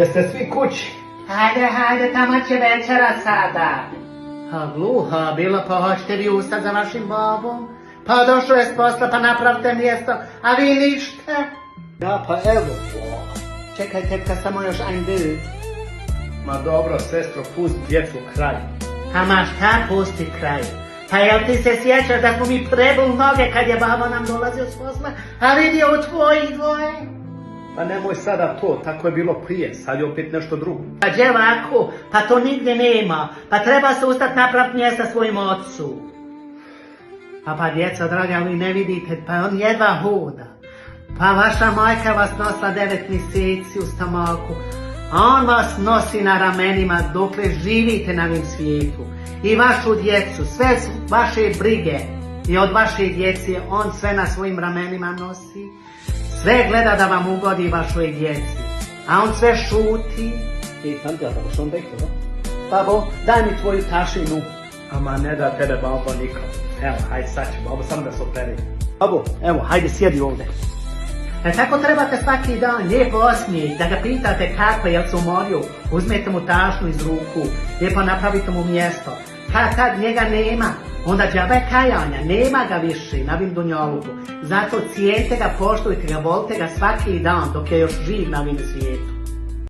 Jeste svi kući? Hajde, tamo će večera sada. A gluha bila, pa hoćete vi ustati za vašim babom? Pa došao je s posla, pa napravite mjesto, a vi ništa. Ja, pa evo. Čekaj, tetka, samo još ein bild. Ma dobro, sestro, pust djecu kraj. A ma šta pusti kraj? Pa jel ti se sjećaš da smo mi prebul noge kad je baba nam dolazio s posla, a vidio u tvojih dvoje? Pa nemoj sada to, tako je bilo prije, sad je opet nešto drugo. Pa djevako, pa to nigdje nema, pa treba se ustati napraviti mjesta svojim ocu. Pa djeca draga, vi ne vidite, pa on jedva hoda. Pa vaša majka vas nosila 9 mjeseci u stomaku, a on vas nosi na ramenima dokle živite na ovim svijetu. I vašu djecu, sve vaše brige i od vaše djece on sve na svojim ramenima nosi. Sve gleda da vam ugodi vašoj djeci, a on sve šuti. I tante, a što onda ih to? Babo, daj mi tvoju tašinu. Ama ne da tebe babo nikad. Evo, hajde sad ću, babo, samo da se operi. Babo, evo, hajde sjedi ovdje. Tako trebate svaki dan, lijepo osmijeh, da ga pitate kako je, jel se umorio, uzmete mu tašnu iz ruku, lijepo napravite mu mjesto. Kad njega nema, onda džabe kajanja, nema ga više na ovim dunjaluku. Zato cijenite ga, poštujte ga, volite ga svaki dan dok je još živ na ovim svijetu.